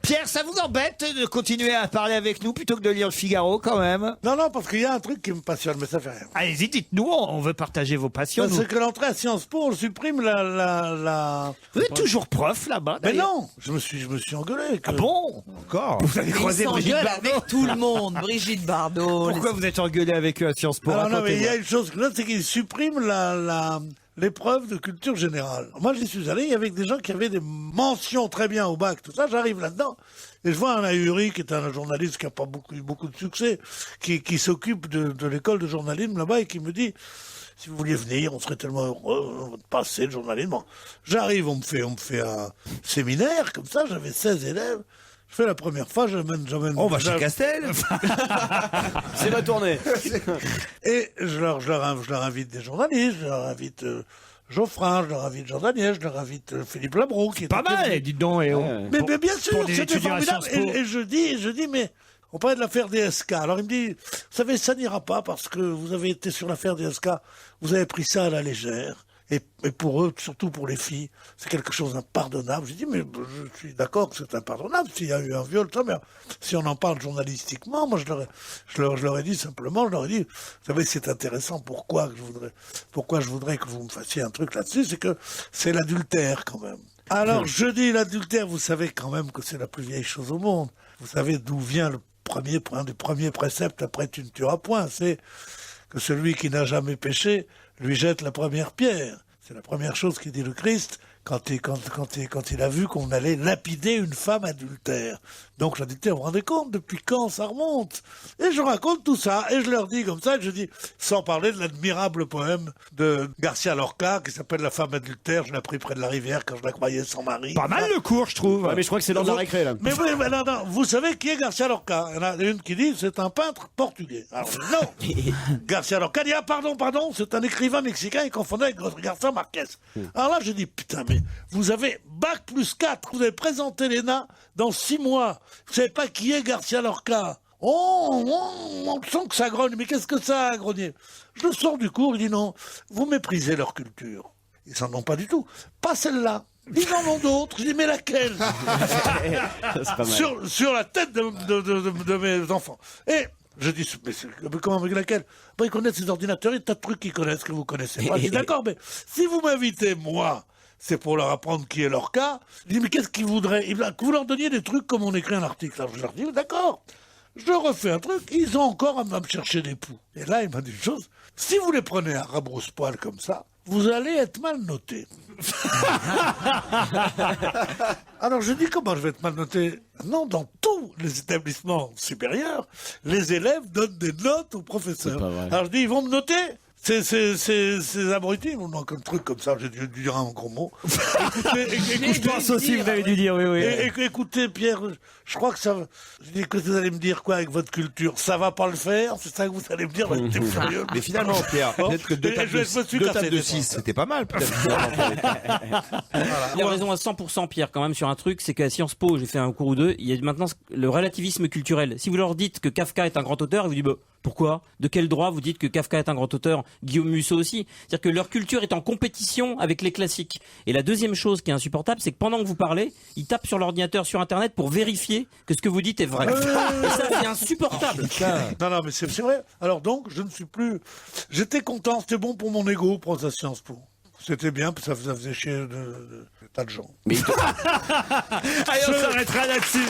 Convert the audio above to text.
Pierre, ça vous embête de continuer à parler avec nous plutôt que de lire le Figaro quand même? Non, parce qu'il y a un truc qui me passionne, mais ça fait rien. Allez-y, dites-nous, on veut partager vos passions. C'est que l'entrée à Sciences Po, on supprime la... Vous êtes toujours prof là-bas, Mais d'ailleurs. non, je me suis engueulé. Ah bon? Encore? Vous avez Il croisé Brigitte s'engueule Bardot? avec tout le monde. Brigitte Bardot. Pourquoi vous êtes engueulé avec eux à Sciences Po? Alors non, mais il y Racontez-moi. a une chose, là, c'est qu'ils suppriment l'épreuve de culture générale. Moi, j'y suis allé, il y avait des gens qui avaient des mentions très bien au bac, tout ça, j'arrive là-dedans, et je vois un ahuri, qui est un journaliste qui n'a pas eu beaucoup de succès, qui s'occupe de l'école de journalisme là-bas, et qui me dit, si vous vouliez venir, on serait tellement heureux de passer le journalisme. Bon, j'arrive, on me fait un séminaire, comme ça, j'avais 16 élèves, je fais la première fois, j'amène... On va chez Castel. C'est ma tournée. Et je leur invite des journalistes, je leur invite Geoffrin, je leur invite Jean Daniel, je leur invite Philippe Labro, qui est Pas mal, dites donc. Et mais bien sûr, pour des c'était étudiants à formidable. Sciences Po. Et je dis, mais on parlait de l'affaire DSK. Alors il me dit, vous savez, ça n'ira pas parce que vous avez été sur l'affaire DSK, vous avez pris ça à la légère. Et pour eux, surtout pour les filles, c'est quelque chose d'impardonnable. J'ai dit, mais je suis d'accord que c'est impardonnable s'il y a eu un viol, ça, mais si on en parle journalistiquement, moi je leur ai dit simplement, je leur ai dit, vous savez, c'est intéressant, pourquoi je voudrais que vous me fassiez un truc là-dessus, c'est que c'est l'adultère quand même. Alors je dis l'adultère, vous savez quand même que c'est la plus vieille chose au monde. Vous savez d'où vient un des premiers préceptes après tu ne tueras point, c'est que celui qui n'a jamais péché lui jette la première pierre. C'est la première chose qu'il dit le Christ quand il a vu qu'on allait lapider une femme adultère. Donc je dis, vous vous rendez compte depuis quand ça remonte? Et je raconte tout ça, et je leur dis comme ça, et je dis, sans parler de l'admirable poème de Garcia Lorca, qui s'appelle La femme adultère, je l'ai appris près de la rivière quand je la croyais sans mari. Pas mal le cours, je trouve. Ouais, mais je crois que c'est l'heure de la récré, là. Mais oui, mais non, vous savez qui est Garcia Lorca? Il y en a une qui dit, c'est un peintre portugais. Alors, non! Garcia Lorca dit, ah, pardon, c'est un écrivain mexicain, il confondait avec Garcia Marquez. Alors là, je dis, putain, mais vous avez bac plus 4, vous avez présenté l'ENA dans 6 mois. Vous savez pas qui est Garcia Lorca? On sent que ça grogne, mais qu'est-ce que ça a grogné? Je le sors du cours, il dit non, vous méprisez leur culture. Ils s'en ont pas du tout. Pas celle-là. Ils en ont d'autres. Je dis, mais laquelle? C'est pas mal. Sur la tête de mes enfants. Et je dis, mais comment, avec laquelle? Ils connaissent les ordinateurs, il y a des tas de trucs qu'ils connaissent que vous connaissez pas. Je dis, d'accord, mais si vous m'invitez, moi, c'est pour leur apprendre qui est leur cas. Je dis, mais qu'est-ce qu'ils voudraient? Que vous leur donniez des trucs comme on écrit un article. Alors je leur dis, d'accord, je refais un truc, ils ont encore à me chercher des poux. Et là, il m'a dit une chose, si vous les prenez à rabrousse-poil comme ça, vous allez être mal noté. Alors je dis, comment je vais être mal noté? Non, dans tous les établissements supérieurs, les élèves donnent des notes aux professeurs. C'est pas vrai. Alors je dis, ils vont me noter? Ces abrutis, non, un truc comme ça, j'ai dû dire un gros mot. Je pense aussi, vous avez dû dire, oui. Écoutez, Pierre, je crois que ça va. Je dis que vous allez me dire quoi avec votre culture? Ça va pas le faire? C'est ça que vous allez me dire? T'es furieux. Mais finalement, Pierre, peut-être que deux tables de 6, c'était pas mal, peut-être. Il a raison à 100%, Pierre, quand même, sur un truc, c'est qu'à Sciences Po, j'ai fait un cours ou deux, il y a maintenant le relativisme culturel. Si vous leur dites que Kafka est un grand auteur, ils vous disent, bah, pourquoi? De quel droit vous dites que Kafka est un grand auteur? Guillaume Musso aussi. C'est-à-dire que leur culture est en compétition avec les classiques. Et la deuxième chose qui est insupportable, c'est que pendant que vous parlez, ils tapent sur l'ordinateur, sur Internet pour vérifier que ce que vous dites est vrai. Et ça, c'est insupportable. Non, mais c'est vrai. Alors donc, je ne suis plus... J'étais content, c'était bon pour mon ego, pour à Sciences Po. C'était bien, ça faisait chier de tas de gens. Allez, on s'arrêtera là-dessus.